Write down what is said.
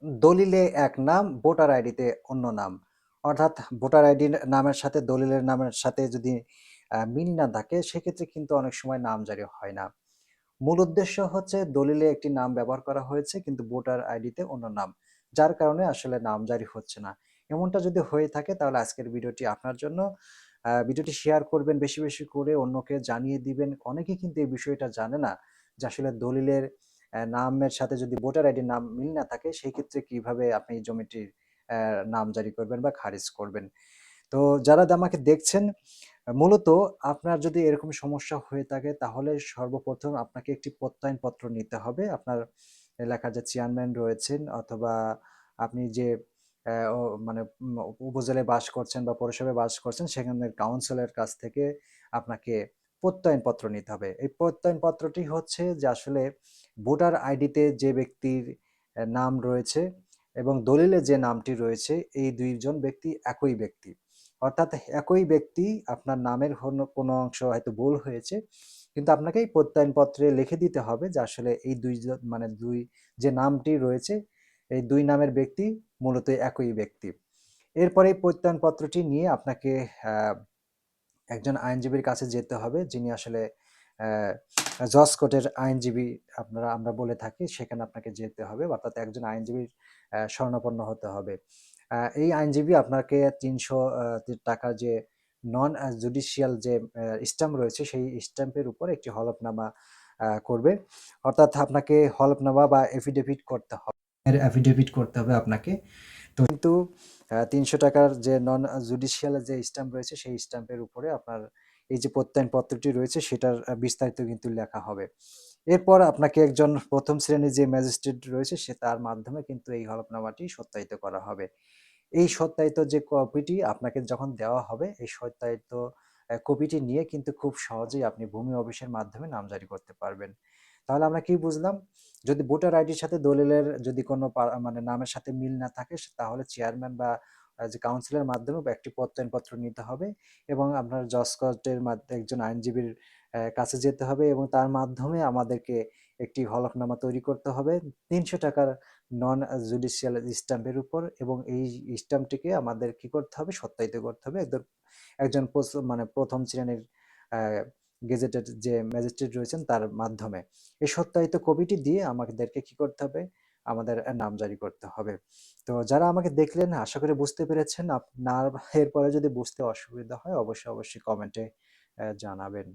দলিলে এক নাম, ভোটার আইডিতে অন্য নাম। অর্থাৎ ভোটার আইডির নামের সাথে দলিলের নামের সাথে যদি মিল না থাকে সেক্ষেত্রে কিন্তু অনেক সময় নামজারি হয় না। মূল উদ্দেশ্য হচ্ছে দলিলে একটি নাম ব্যবহার করা হয়েছে কিন্তু ভোটার আইডিতে অন্য নাম। যার কারণে আসলে নামজারি হচ্ছে না। এমনটা যদি হয়ে থাকে তাহলে আজকের ভিডিওটি আপনার জন্য। ভিডিওটি শেয়ার করবেন বেশি, বেশি করে অন্যকে জানিয়ে দিবেন। অনেকেই কিন্তু এই বিষয়টা জানে না যে আসলে দলিলের নামের সাথে যদি ভোটার আইডির নাম মিল না থাকে সেক্ষেত্রে কিভাবে আপনি জমিটির নামজারি করবেন বা খারিজ করবেন। তো যারা আমাকে দেখছেন, মূলত আপনার যদি এরকম সমস্যা হয়ে থাকে তাহলে সর্বপ্রথম আপনাকে একটি প্রত্যয়নপত্র নিতে হবে। আপনার এলাকার যে চেয়ারম্যান রয়েছেন অথবা আপনি যে অ্যা ও মানে উপজেলায় বাস করছেন বা পৌরসভায় বাস করছেন সেখানের কাউন্সিলরের কাছ থেকে আপনাকে প্রত্যয়নপত্র নিতে হবে। এই প্রত্যয়নপত্রটি হচ্ছে যে আসলে ভোটার আইডিতে যে ব্যক্তির নাম রয়েছে এবং দলিলে যে নামটি রয়েছে এই ২ জন ব্যক্তি একই ব্যক্তি। অর্থাৎ একই ব্যক্তি আপনার নামের কোনো অংশ হয়তো ভুল হয়েছে। কিন্তু আপনাকে এই প্রত্যয়নপত্রে লিখে দিতে হবে যে আসলে এই ২ জন মানে ২ যে নামটি রয়েছে, এই ২ নামের ব্যক্তি মূলত একই ব্যক্তি। এরপরে এই প্রত্যয়নপত্রটি নিয়ে আপনাকে আ একজন আইনজীবীর কাছে যেতে হবে যিনি আসলে জজ কোর্টের আইনজীবী আমরা বলে থাকি। সেখানে আপনাকে যেতে হবে। অর্থাৎ একজন আইনজীবীর শরণাপন্ন হতে হবে। এই আইনজীবী আপনাকে ৩০০ টাকার যে নন জুডিশিয়াল যে স্ট্যাম্প রয়েছে সেই স্ট্যাম্পের উপর একটি হলফনামা করবে। অর্থাৎ আপনাকে হলফনামা বা এফিডেভিট করতে হবে। এফিডেভিট করতে হবে আপনাকে। তো কিন্তু ৳৩০০ র যে নন জুডিশিয়াল যে স্ট্যাম্প রয়েছে সেই স্ট্যাম্পের উপরে আপনার এই যে প্রত্যয়নপত্রটি রয়েছে সেটার বিস্তারিত কিন্তু লেখা হবে। এরপর আপনাকে একজন ১ম শ্রেণীর যে ম্যাজিস্ট্রেট রয়েছে তার মাধ্যমে কিন্তু এই হলফনামাটি সত্যায়িত করা হবে। এই সত্যায়িত যে কপিটি আপনাকে যখন দেওয়া হবে এই সত্যায়িত কপিটি নিয়ে কিন্তু খুব সহজেই আপনি ভূমি অফিসের মাধ্যমে নামজারি করতে পারবেন। তাহলে আমরা কি বুঝলাম? যদি ভোটার আইডির সাথে দলিলের যদি কোনো মানে নামের সাথে মিল না থাকে তাহলে চেয়ারম্যান বা যে কাউন্সিলের মাধ্যমে বা একটি প্রত্যয়নপত্র নিতে হবে এবং আপনার জজ কোর্টের একজন আইনজীবীর কাছে যেতে হবে এবং তার মাধ্যমে আমাদেরকে একটি হলফনামা তৈরি করতে হবে ৳৩০০ র নন জুডিশিয়াল স্ট্যাম্পের উপর এবং এই স্ট্যাম্পটিকে আমাদের কি করতে হবে? সত্যায়িত করতে হবে। একজন মানে ১ম শ্রেণীর আ গেজেটেড যে ম্যাজিস্ট্রেট রয়েছেন তার মাধ্যমে। এই সত্যায়িত কপিটি দিয়ে আমাদেরকে কি করতে হবে? আমাদের নামজারি করতে হবে। তো যারা আমাকে দেখলেন আশা করি বুঝতে পেরেছেন। আপনার এরপরে যদি বুঝতে অসুবিধা হয় অবশ্যই, অবশ্যই কমেন্টে জানাবেন।